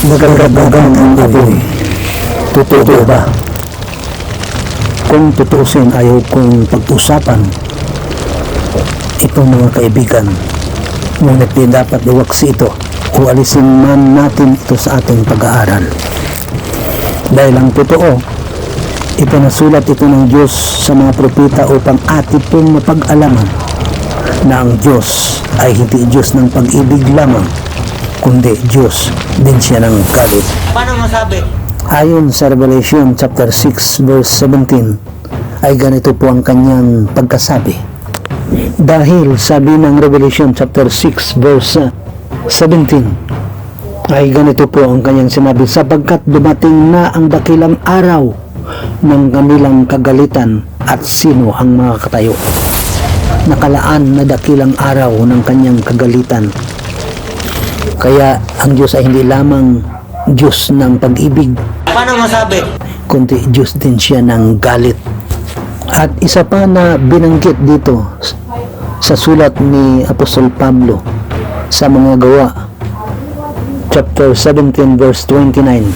nagkagagan ang apoy. Totoo ba? Kung tutuusin, ayaw kong pag-usapan itong mga kaibigan. Ngunit di dapat iwaksi ito o alisin man natin ito sa ating pag-aaral. Dahil ang totoo, ipinasulat ito ng Diyos sa mga propeta upang atin pong mapag-alaman na ang Diyos ay hindi Diyos ng pag-ibig lamang, kundi Diyos din siya ng galit. Paano masabi? Ayon sa Revelation chapter 6 verse 17 ay ganito po ang kanyang pagkasabi. Dahil sabi ng Revelation chapter 6 verse 17 ay ganito po ang kanyang sinabi, sapagkat dumating na ang dakilang araw ng kanilang kagalitan at sino ang makakatayo. Nakalaan na dakilang araw ng kanyang kagalitan. Kaya ang Diyos ay hindi lamang Diyos ng pag-ibig, Paano masabi? kundi Diyos din siya ng galit. At isa pa na binanggit dito sa sulat ni Apostol Pablo sa mga gawa chapter 17 verse 29,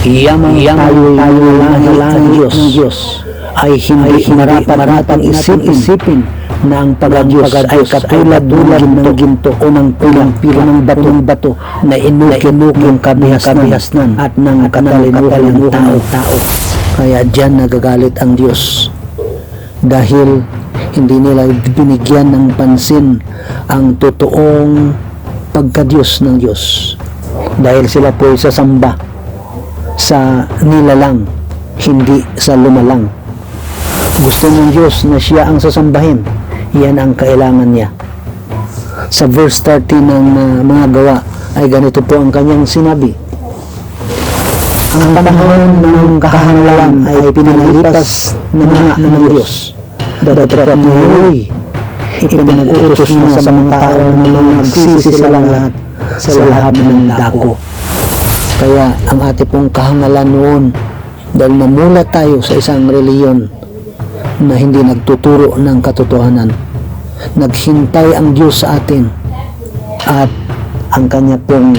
yamang tayo ng Diyos ay hindi marapat-ratang isipin na ang pag-Diyos ay katulad ng ginto o ng pilang bato na inukin kabihasnan at ng katalinuhan ng tao. Kaya diyan nagagalit ang Diyos dahil hindi nila binigyan ng pansin ang totoong pagka-Diyos ng Diyos, dahil sila po ay sasamba sa nilalang, hindi sa lumalang. Gusto ng Diyos na siya ang sasambahin. Yan ang kailangan niya. Sa verse 30 ng mga gawa ay ganito po ang kanyang sinabi. Ang panahon ng kahangalan ay pinalipas ng Diyos. Dapat niyo'y ipinag-utos niya sa mga tao na nagsisi sila lahat sa lahat ng dako. Kaya ang ating pong kahangalan noon, dahil namula tayo sa isang reliyon na hindi nagtuturo ng katotohanan, naghintay ang Diyos sa atin at ang kanya pong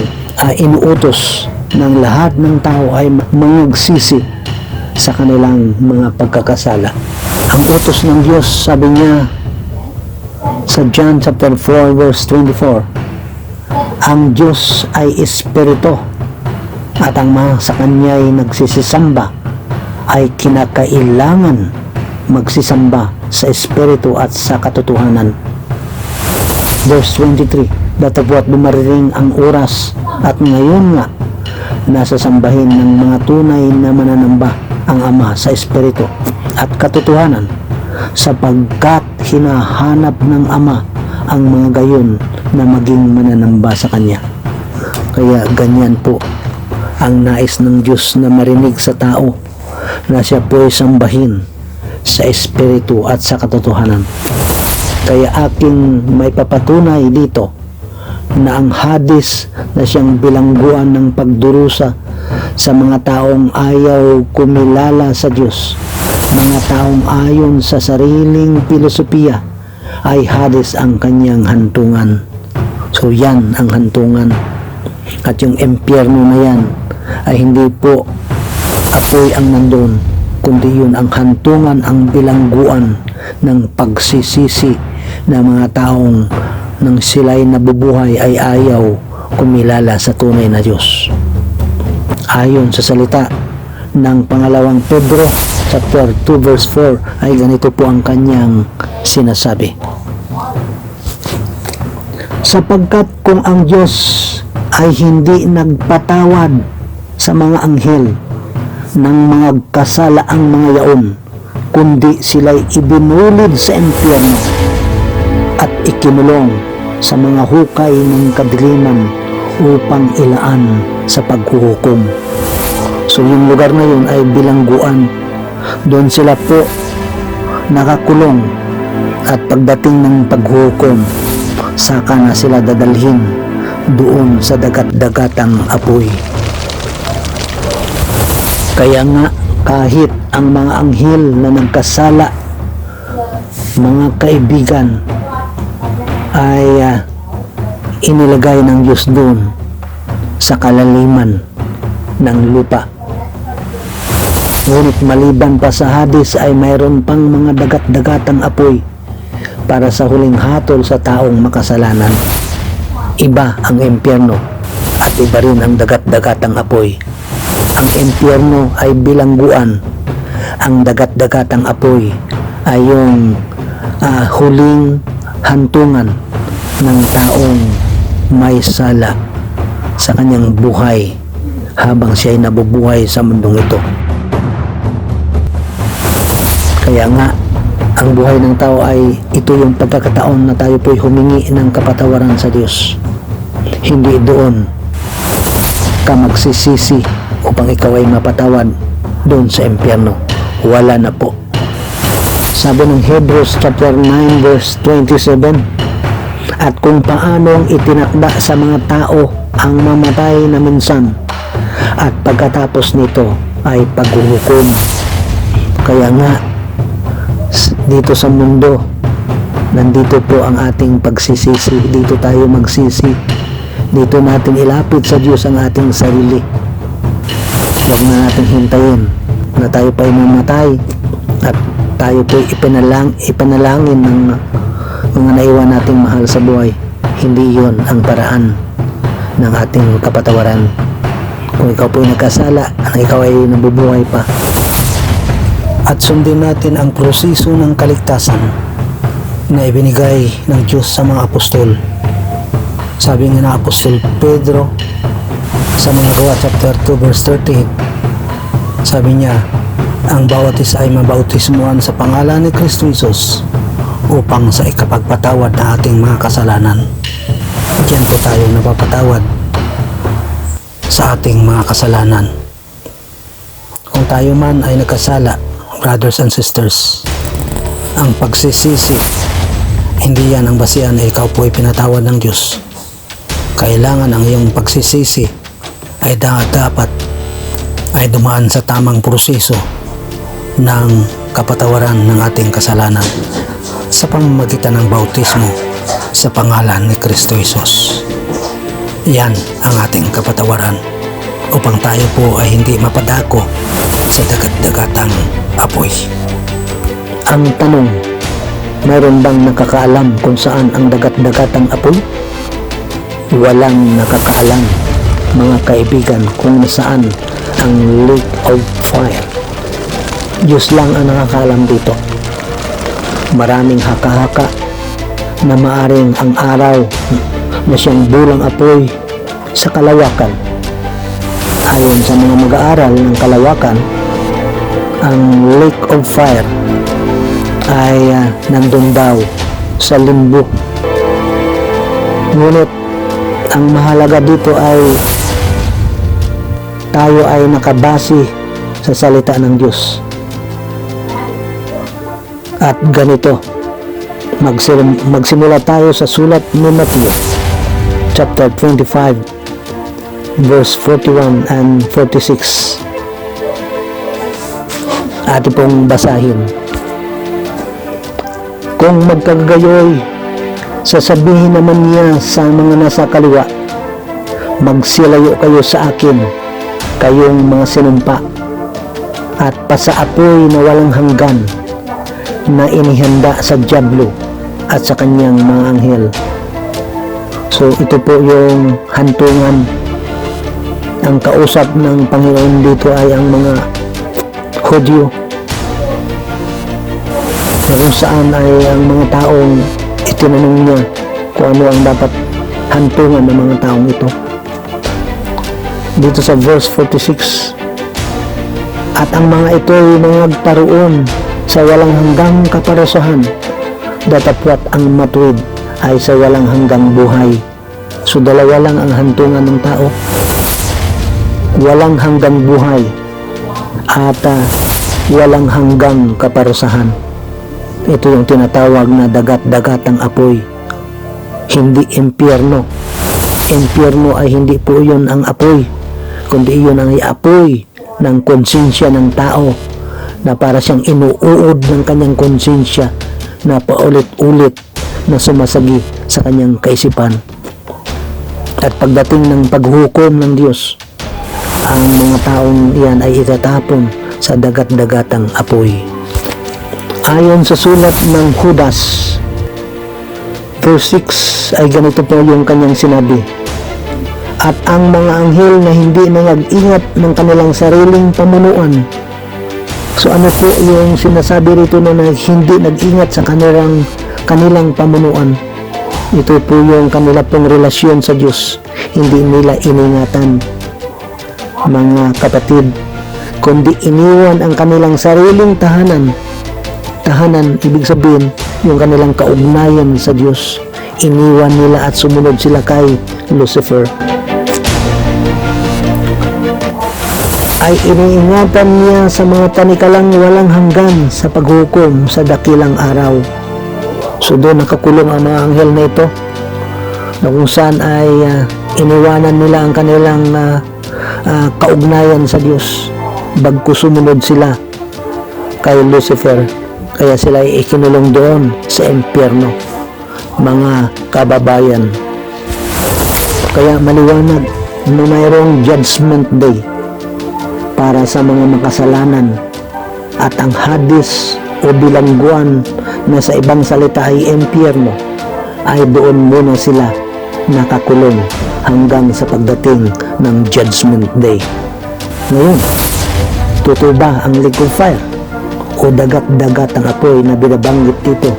inuutos ng lahat ng tao ay mangagsisi sa kanilang mga pagkakasala. Ang utos ng Diyos, sabi niya sa John chapter 4 verse 24, ang Diyos ay espiritu at ang mga sa kanya ay nagsisisamba ay kinakailangan magsisamba sa espiritu at sa katotohanan. Verse 23, datapwat dumarating ang oras at ngayon nga nasasambahin ng mga tunay na mananamba ang Ama sa espiritu at katotohanan, sapagkat hinahanap ng Ama ang mga gayon na maging mananamba sa Kanya. Kaya ganyan po ang nais ng Diyos na marinig sa tao, na siya po ay sambahin sa espiritu at sa katotohanan. Kaya aking may papatunay dito na ang hadis na siyang bilangguan ng pagdurusa sa mga taong ayaw kumilala sa Diyos, mga taong ayon sa sariling filosofiya, ay hadis ang kanyang hantungan. So yan ang hantungan. At yung impyerno na yan ay hindi po apoy ang nandun, kundi yun ang hantungan, ang bilangguan ng pagsisisi ng mga taong nang sila'y nabubuhay ay ayaw kumilala sa tunay na Diyos. Ayon sa salita ng pangalawang Pedro chapter 2 verse 4 ay ganito po ang kanyang sinasabi. Sapagkat kung ang Diyos ay hindi nagpatawad sa mga anghel ng mga kasalaang mga yaon, kundi sila'y ibinulid sa impyerno at ikinulong sa mga hukay ng kadiliman upang ilaan sa paghuhukom. So yung lugar na yun ay bilangguan. Doon sila po nakakulong, at pagdating ng paghuhukom, saka na sila dadalhin doon sa dagat-dagatang apoy. Kaya nga kahit ang mga anghel na nagkasala, mga kaibigan, ay inilagay ng Diyos doon sa kalaliman ng lupa. Ngunit maliban pa sa Hades ay mayroon pang mga dagat-dagatang apoy para sa huling hatol sa taong makasalanan. Iba ang impyerno at iba rin ang dagat-dagatang apoy. Ang impyerno ay bilangguan. Ang dagat-dagatang apoy ay yung huling hantungan ng taong may sala sa kanyang buhay habang siya ay nabubuhay sa mundong ito. Kaya nga, ang buhay ng tao ay ito yung pagkakataon na tayo po'y humingi ng kapatawaran sa Diyos. Hindi doon ka magsisisi upang ikaw ay mapatawad doon sa impyerno. Wala na po. Sabi ng Hebrews chapter 9 verse 27, at kung paanong itinakda sa mga tao ang mamatay na minsan at pagkatapos nito ay paghuhukom. Kaya nga, dito sa mundo, nandito po ang ating pagsisisi. Dito tayo magsisi. Dito natin ilapit sa Diyos ang ating sarili. Huwag na natin hintayin na tayo pa'y mamatay at tayo po'y ipanalangin ng mga naiwan nating mahal sa buhay. Hindi yon ang paraan ng ating kapatawaran. Kung ikaw po'y nagkasala, ikaw ay nabubuhay pa. At sundin natin ang proseso ng kaligtasan na ibinigay ng Diyos sa mga apostol. Sabi nga ng Apostol Pedro sa mga Gawa chapter 2 verse 38, sabi niya, ang bawat isa ay mabautismuhan sa pangalan ni Kristo Jesus upang sa ikapagpatawad na ating mga kasalanan. Diyan po tayo napapatawad sa ating mga kasalanan. Kung tayo man ay nagkasala, brothers and sisters, ang pagsisisi, hindi yan ang basihan na ikaw po ay pinatawad ng Diyos. Kailangan ang iyong pagsisisi ay dapat ay dumaan sa tamang proseso ng kapatawaran ng ating kasalanan sa pamamagitan ng bautismo sa pangalan ni Kristo Jesus. Yan ang ating kapatawaran upang tayo po ay hindi mapadako sa dagat-dagatang apoy. Ang tanong, mayroon bang nakakaalam kung saan ang dagat-dagatang apoy? Walang nakakaalam, mga kaibigan, kung nasaan ang lake of fire. Diyos lang ang nakakaalam dito. Maraming haka-haka na maaring ang araw na siyang bulang apoy sa kalawakan. Ayon sa mga mag-aaral ng kalawakan, ang lake of fire ay nandun daw sa limbo. Ngunit ang mahalaga dito ay tayo ay nakabase sa salita ng Diyos. At ganito, magsimula tayo sa sulat ni Matthew chapter 25 verse 41 and 46. Atin pong basahin. Kung magkagayoy, sasabihin naman niya sa mga nasa kaliwa, magsilayo kayo sa akin, kayong mga sinumpa, at pasaapoy na walang hanggan, na inihanda sa dyablo at sa kanyang mga anghel. So ito po yung hantungan. Ang kausap ng Panginoon dito ay ang mga Hudyo, kung saan ay ang mga taong itinanong niya kung ano ang dapat hantungan ng mga taong ito. Dito sa verse 46, at ang mga ito ay nagparoon sa walang hanggang kaparusahan, datapwat ang matuwid ay sa walang hanggang buhay. So dalawa lang ang hantungan ng tao, walang hanggang buhay at walang hanggang kaparusahan. Ito yung tinatawag na dagat-dagatang apoy, hindi impyerno. Impyerno ay hindi po yun ang apoy, kundi yun ang apoy ng konsensya ng tao, na para siyang inuuod ng kanyang konsensya na paulit-ulit na sumasagi sa kanyang kaisipan. At pagdating ng paghukom ng Diyos, ang mga taong iyan ay itatapon sa dagat-dagatang apoy. Ayon sa sulat ng Judas, verse 6 ay ganito po yung kanyang sinabi. At ang mga anghel na hindi nag-ingat ng kanilang sariling pamunuan. So ano po yung sinasabi rito na hindi nag-ingat sa kanilang pamunuan? Ito po yung kanila pong relasyon sa Diyos. Hindi nila iningatan, mga kapatid, kundi iniwan ang kanilang sariling tahanan. Tahanan, ibig sabihin, yung kanilang kaugnayan sa Diyos. Iniwan nila at sumunod sila kay Lucifer. Ay iniingatan niya sa mga panikalang walang hanggan sa paghukom sa dakilang araw. So doon nakakulong ang mga anghel na ito, na kung saan ay iniwanan nila ang kanilang kaugnayan sa Diyos bagko sumunod sila kay Lucifer. Kaya sila ay ikinulong doon sa impyerno, mga kababayan. Kaya maliwanag na mayroong judgment day para sa mga makasalanan, at ang Hades o bilangguan na sa ibang salita ay impyerno, ay doon muna sila nakakulong hanggang sa pagdating ng judgment day. Ngayon, tutuba ang lake of fire o dagat-dagat ang apoy na binabanggit dito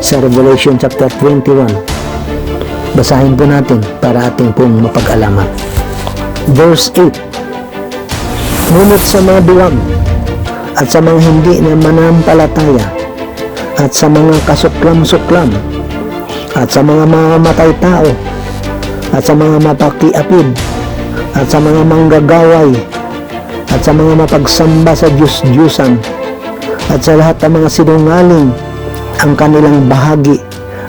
sa Revelation chapter 21. Basahin po natin para ating pong mapag-alaman. Verse 8. Ngunit sa mga duwag at sa mga hindi na manampalataya at sa mga kasuklam-suklam at sa mga mamamatay tao at sa mga mapakiapid at sa mga manggagaway at sa mga mapagsamba sa Diyos-Diyusan at sa lahat ng mga sinungaling, ang kanilang bahagi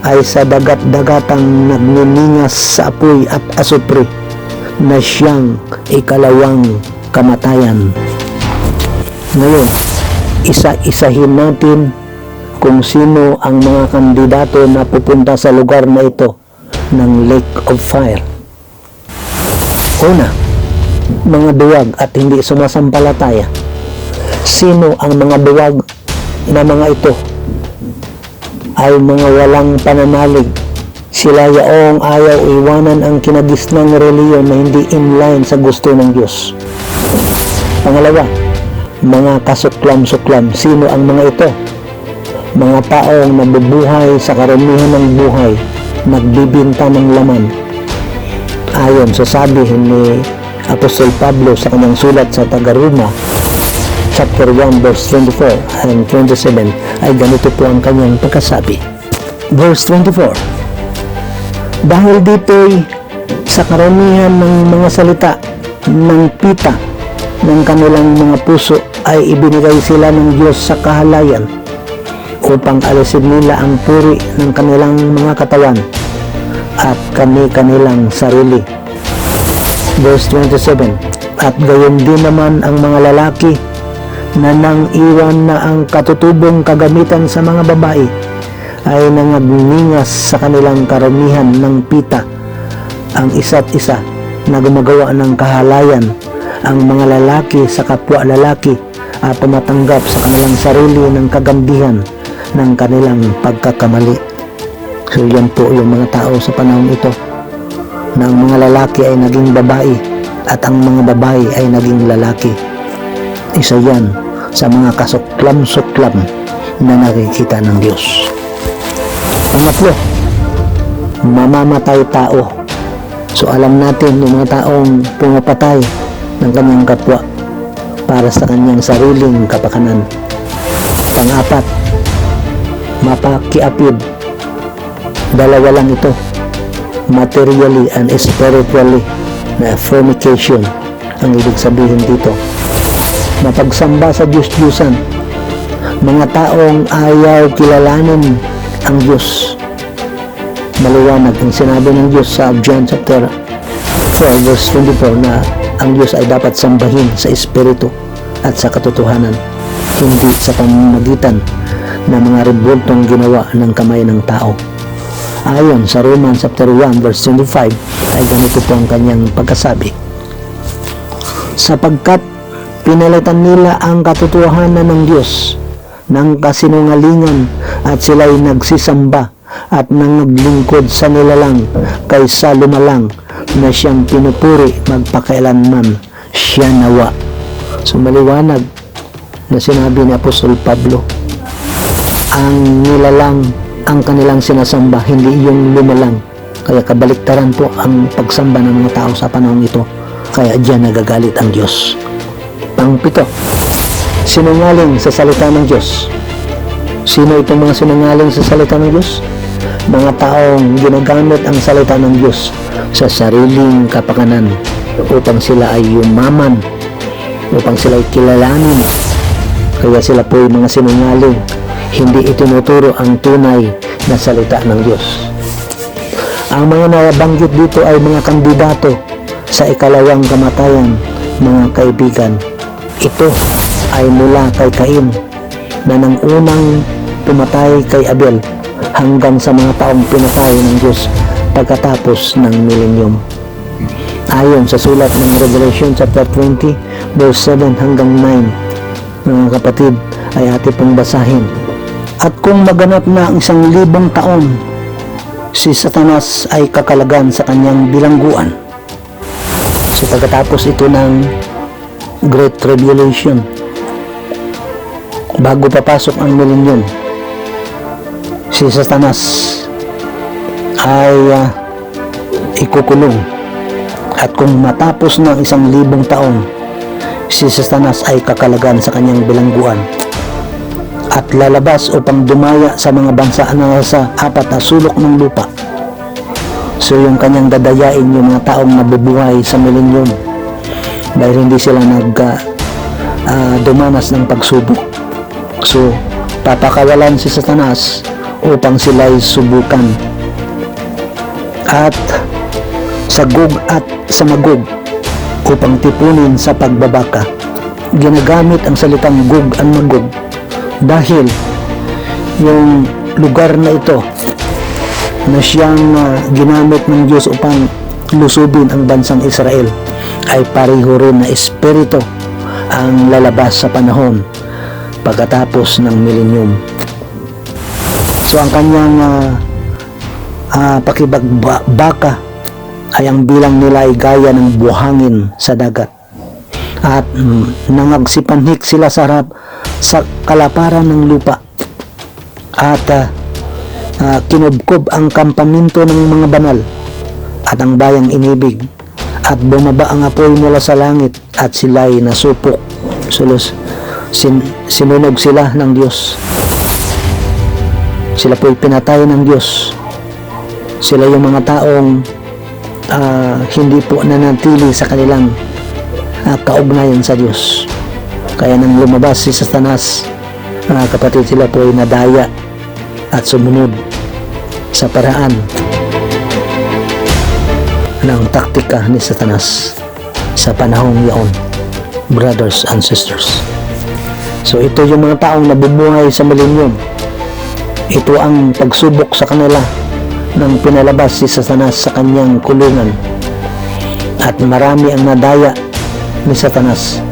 ay sa dagat-dagatang nagniningas sa apoy at asupre na siyang ikalawang kamatayan. Ngayon, isa-isahin natin kung sino ang mga kandidato na pupunta sa lugar na ito ng Lake of Fire. Una, mga duwag at hindi sumasampalataya. Sino ang mga duwag na mga ito? Ay mga walang pananalig. Sila yaong ayaw iwanan ang kinagisnang reliyon na hindi inline sa gusto ng Diyos. Pangalawa, mga kasuklam-suklam. Sino ang mga ito? Mga taong nabubuhay sa karamihan ng buhay, nagbibinta ng laman. Ayon sa sabi ni Apostol Pablo sa kanyang sulat sa Taga-Roma, chapter 1, verse 24 and 27, ay ganito po ang kanyang pagkasabi. Verse 24. Dahil dito'y sa karamihan ng mga salita ng pita ng kanilang mga puso ay ibinigay sila ng Diyos sa kahalayan upang alisin nila ang puri ng kanilang mga katawan at kanilang sarili. Verse 27. At gayon din naman ang mga lalaki na nang iwan na ang katutubong kagamitan sa mga babae ay nangagningas sa kanilang karamihan ng pita ang isa't isa na gumagawa ng kahalayan, ang mga lalaki sa kapwa lalaki at tumatanggap sa kanilang sarili ng kagambihan ng kanilang pagkakamali. So yan po yung mga tao sa panahon ito, na ang mga lalaki ay naging babae at ang mga babae ay naging lalaki. Isa yan sa mga kasuklam-suklam na nakikita ng Diyos. Pangatlo, mamamatay tao. So alam natin yung mga taong pumapatay ng kanyang kapwa para sa kanyang sariling kapakanan. Pang-apat, mapakiapid. Dalawa lang ito, materially and spiritually, na fornication ang ibig sabihin dito. Mapagsamba sa Diyos-Diyusan, mga taong ayaw kilalanin ang Diyos. Maliwanag ang sinabi ng Diyos sa John chapter 4 verse 24 na ang Diyos ay dapat sambahin sa espiritu at sa katotohanan, hindi sa pamamagitan ng mga rebultong ginawa ng kamay ng tao. Ayon sa Romans chapter 1 verse 25 ay ay ganito po ang kanyang pagkasabi. Sapagkat pinalitan nila ang katotohanan ng Diyos ng kasinungalingan at sila'y nagsisamba at nangaglingkod sa nilalang kaysa lumalang na siyang pinupuri magpakailanman siya nawa. So maliwanag na sinabi ni Apostol Pablo, ang nilalang ang kanilang sinasamba, hindi yung lumalang. Kaya kabaliktaran po ang pagsamba ng mga tao sa panahon ito. Kaya diyan nagagalit ang Diyos. Pang-7, sinungaling sa salita ng Diyos. Sino itong mga sinungaling sa salita ng Diyos? Mga taong ginagamit ang salita ng Diyos sa sariling kapakanan upang sila ay yumaman, upang sila ay kilalanin. Kaya sila po ay mga sinungaling. Hindi itinuturo ang tunay na salita ng Diyos. Ang mga nabanggit dito ay mga kandidato sa ikalawang kamatayan, mga kaibigan. Ito ay mula kay Cain na nang unang pumatay kay Abel hanggang sa mga taong pinatay ng Diyos pagkatapos ng milenyum. Ayon sa sulat ng Revelation chapter 20 verse 7 hanggang 9, mga kapatid, ay ating pong basahin. At kung maganap na ang 1,000 taon, si Satanas ay kakalagan sa kanyang bilangguan. So pagkatapos ito ng Great Tribulation, bago papasok ang milenyum, si Satanas ay ikukulong. At kung matapos ng 1,000 taon, si Satanas ay kakalagan sa kanyang bilangguan at lalabas upang dumaya sa mga bansa na sa 4 na sulok ng lupa. So yung kanyang dadayain yung mga taong nabubuhay sa milenyum dahil hindi sila dumanas ng pagsubok. So papakawalan si Satanas upang sila'y subukan. At sa Gog at sa Magog upang tipunin sa pagbabaka. Ginagamit ang salitang Gog at Magog dahil yung lugar na ito na siyang ginamit ng Diyos upang lusubin ang bansang Israel ay pareho rin na espiritu ang lalabas sa panahon pagkatapos ng milenyum. So ang kanyang pakibagbaka ay ang bilang nila ay gaya ng buhangin sa dagat. At nangagsipanhik sila sa harap sa kalaparan ng lupa. At kinubkob ang kampamento ng mga banal at ang bayang inibig. At bumaba ang apoy mula sa langit at sila'y nasupok. Sinunog sila ng Diyos. Sila po'y pinatay ng Diyos. Sila yung mga taong hindi po nanatili sa kanilang kaugnayan sa Diyos. Kaya nang lumabas si Satanas, mga kapatid, sila po ay nadaya at sumunod sa paraan ng taktika ni Satanas sa panahong yaon, brothers and sisters. So ito yung mga taong nabubuhay sa milenyum. Ito ang pagsubok sa kanila nang pinalabas si Satanas sa kanyang kulungan. At marami ang nadaya ni Satanas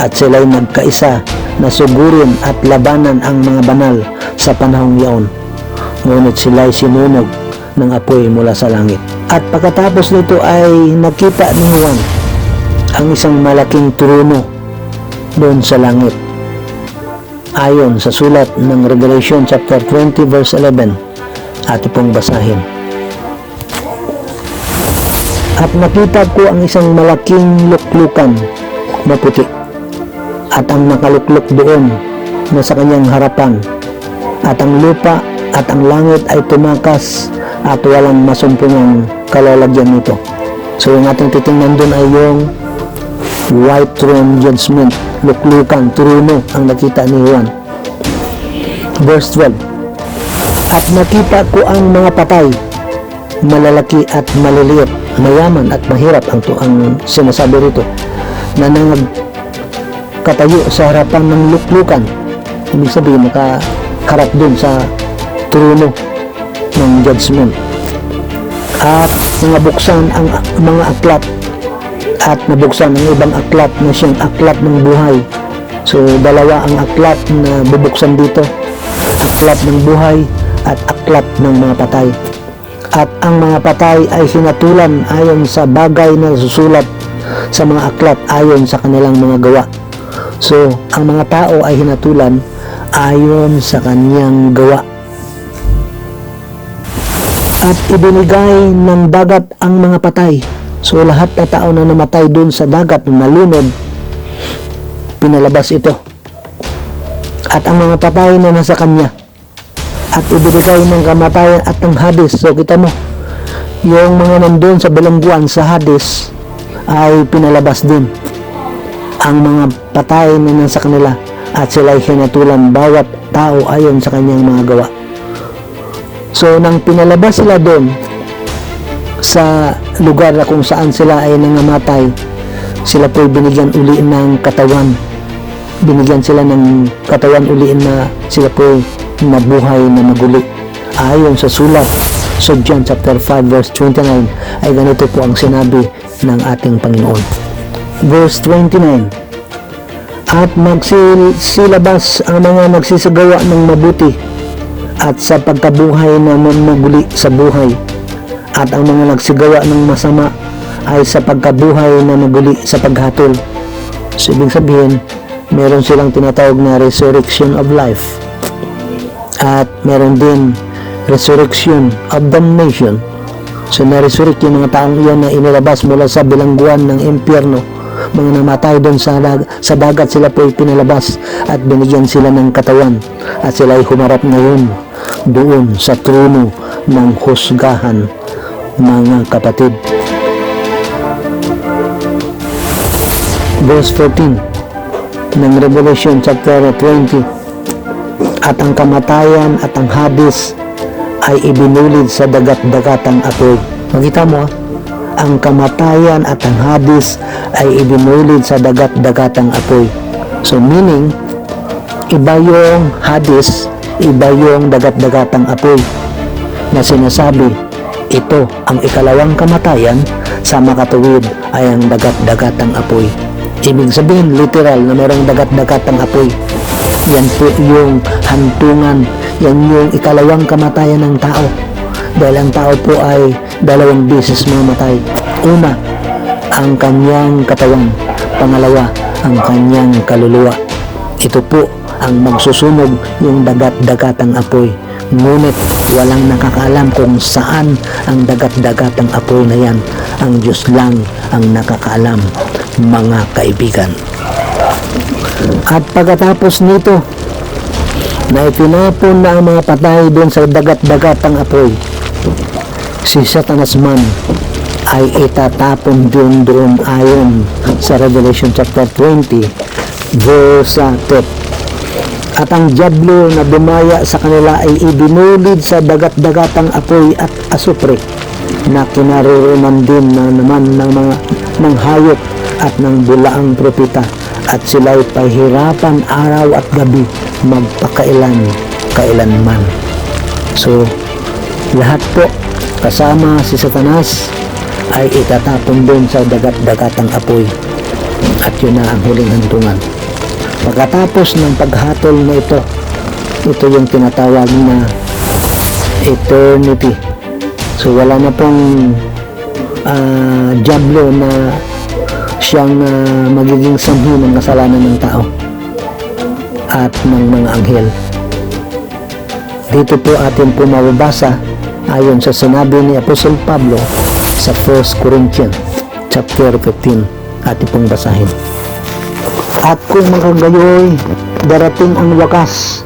at sila'y nagkaisa na sugurin at labanan ang mga banal sa panahong yaon. Ngunit sila'y sinunog ng apoy mula sa langit. At pagkatapos nito ay nakita ni Juan ang isang malaking trono doon sa langit. Ayon sa sulat ng Revelation chapter 20 verse 11, atin pong basahin. At nakita ko ang isang malaking luklukan na puti at ang nakalukluk doon na sa kanyang harapan, at ang lupa at ang langit ay tumakas at walang masumpungang kalalagyan nito. So yung ating titingnan doon ay yung white throne judgment, luklukan, trono ang nakita ni Juan. Verse 12, at nakita ko ang mga patay, malalaki at maliliit, mayaman at mahirap, ang sinasabi rito, na nangagkatayo sa harapan ng luklukan. Ibig sabihin, nakaharap dun sa trono ng judgment. At na nabuksan ang mga aklat at nabuksan ang ibang aklat na siyang aklat ng buhay. So dalawa ang aklat na bubuksan dito, aklat ng buhay at aklat ng mga patay. At ang mga patay ay hinatulan ayon sa bagay na susulat sa mga aklat ayon sa kanilang mga gawa. So ang mga tao ay hinatulan ayon sa kanyang gawa. At ibinigay ng dagat ang mga patay. So lahat na tao na namatay dun sa dagat na nalunod, pinalabas ito. At ang mga patay na nasa kanya, at ibinigay ng kamatayan at ng Hades. So kita mo, yung mga nandun sa bilangguan sa Hades ay pinalabas din ang mga patay na nasa kanila, at sila ay hinatulan bawat tao ayon sa kanyang mga gawa. So nang pinalabas sila doon sa lugar na kung saan sila ay nangamatay, sila po binigyan uli ng katawan. Binigyan sila ng katawan uli na sila po nabuhay na maguli. Ayon sa sulat sa John chapter 5 verse 29 ay ganito po ang sinabi ng ating Panginoon. Verse 29, at magsilabas ang mga nagsisagawa ng mabuti at sa pagkabuhay na maguli sa buhay, at ang mga nagsigawa ng masama ay sa pagkabuhay na maguli sa paghatol. So ibig sabihin, meron silang tinatawag na resurrection of life, at meron din resurrection of damnation. So na-resurrect yung mga taong iyon na inilabas mula sa bilangguan ng impyerno. Mga namatay doon sa dagat, sila po pinalabas at binigyan sila ng katawan, at sila ay humarap ngayon doon sa trono ng husgahan, mga kapatid. Verse 14 ng Revelation chapter 20, at ang kamatayan at ang Hades ay ibinulid sa dagat-dagatang apoy. Makita mo, ang kamatayan at ang Hades ay ibinulid sa dagat-dagatang apoy. So meaning, iba yung Hades, iba yung dagat-dagatang apoy na sinasabi. Ito ang ikalawang kamatayan, sa makatuwid ay ang dagat-dagatang apoy. Ibig sabihin literal na mayroong dagat-dagatang apoy. Yan po yung hantungan, yan yung ikalawang kamatayan ng tao. Dahil ang tao po ay dalawang beses mamatay. Una, ang kanyang katawan. Pangalawa, ang kanyang kaluluwa. Ito po ang magsusunog, yung dagat-dagatang apoy. Ngunit walang nakakaalam kung saan ang dagat-dagatang apoy na yan. Ang Diyos lang ang nakakaalam, mga kaibigan. At pagkatapos nito, na itinapon na ang mga patay doon sa dagat-dagatang apoy, si Satanas man ay itatapon doon ayon sa Revelation chapter 20 verse 10. At ang diablo na bumaya sa kanila ay ibinulid sa dagat-dagatang apoy at asupre, na kinaroroonan din na naman ng hayop at ng bulaang propeta, at sila'y pahirapan araw at gabi magpakailanman. So lahat po kasama si Satanas ay itatapon din sa dagat-dagatang apoy, at yun na ang huling hantungan. Pagkatapos ng paghatol na ito yung tinatawag na eternity. So wala na pong diablo na siyang magiging sanhi ng kasalanan ng tao at ng mga anghel. Dito po atin po mababasa ayon sa sinabi ni Apostol Pablo sa 1 Corinthians chapter 15. Atin pong basahin. At kung magagayoy, darating ang wakas,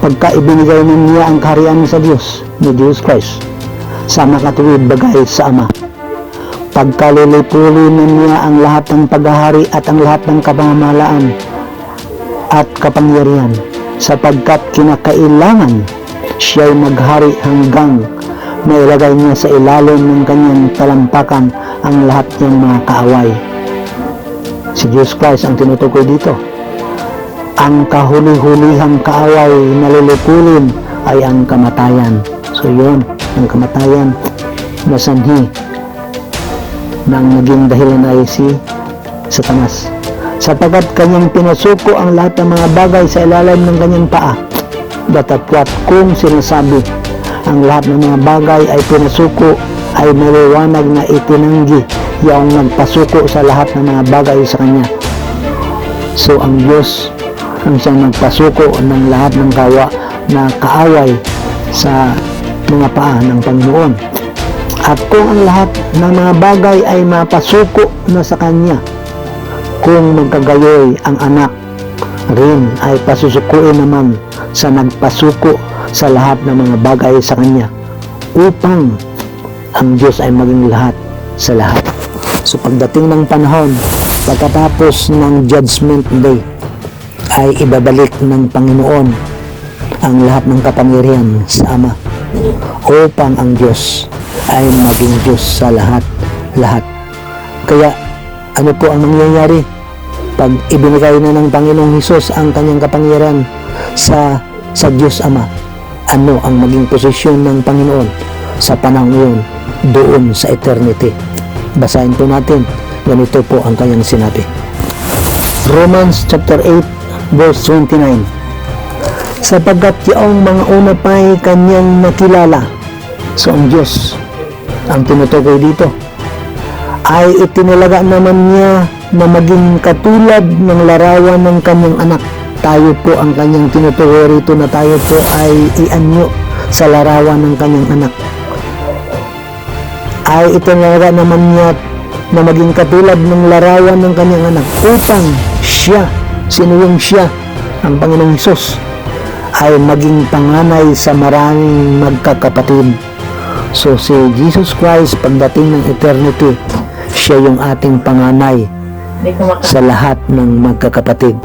pagka ibinigay niya ang kaharian sa Diyos, ni Jesus Christ, sa makatuwid bagay sa Ama. Pagkalilipulin niya ang lahat ng paghahari at ang lahat ng kapamahalaan at kapangyarihan, sapagkat kinakailangan siya'y maghari hanggang mailagay niya sa ilalim ng kanyang talampakan ang lahat ng mga kaaway. Si Jesus Christ ang tinutukoy dito. Ang kahuli-hulihang kaaway na lilipulin ay ang kamatayan. So yun, ang kamatayan na sanhi na ang naging dahilan ay si Satanas. Sapagkat kanyang pinasuko ang lahat ng mga bagay sa ilalim ng kanyang paa. Datapwat kung sinasabi, ang lahat ng mga bagay ay pinasuko, ay maliwanag na itinanggi yung nagpasuko sa lahat ng mga bagay sa kanya. So ang Diyos ang siyang nagpasuko ng lahat ng na kaaway sa mga paa ng Panginoon. At kung ang lahat ng mga bagay ay mapasuko na sa kanya, kung magkagayoy ang anak rin ay pasusukuin naman sa nagpasuko sa lahat ng mga bagay sa kanya, upang ang Diyos ay maging lahat sa lahat. So pagdating ng panahon, pagkatapos ng Judgment Day, ay ibabalik ng Panginoon ang lahat ng kapangyarihan sa Ama, upang ang Diyos ay maging Diyos sa lahat. Kaya ano po ang nangyayari pag ibinigay na ng Panginoong Hesus ang kanyang kapangyarihan sa Diyos Ama? Ano ang maging posisyon ng Panginoon sa panahon yun doon sa eternity? Basahin po natin. Ganito po ang kanyang sinabi. Romans chapter 8 verse 29. Sapagkat yaong mga una pa'y kanyang nakilala. So ang Diyos ang tinutukoy dito ay itinalaga naman niya na maging katulad ng larawan ng kanyang anak. Tayo po ang kanyang tinutukoy rito na tayo po ay ianyo sa larawan ng kanyang anak. Ay itinalaga naman niya na maging katulad ng larawan ng kanyang anak, upang siya, sino yung siya? Ang Panginoong Hesus, ay maging panganay sa maraming magkakapatid. So si Jesus Christ, pagdating ng eternity, siya yung ating panganay sa lahat ng magkakapatid.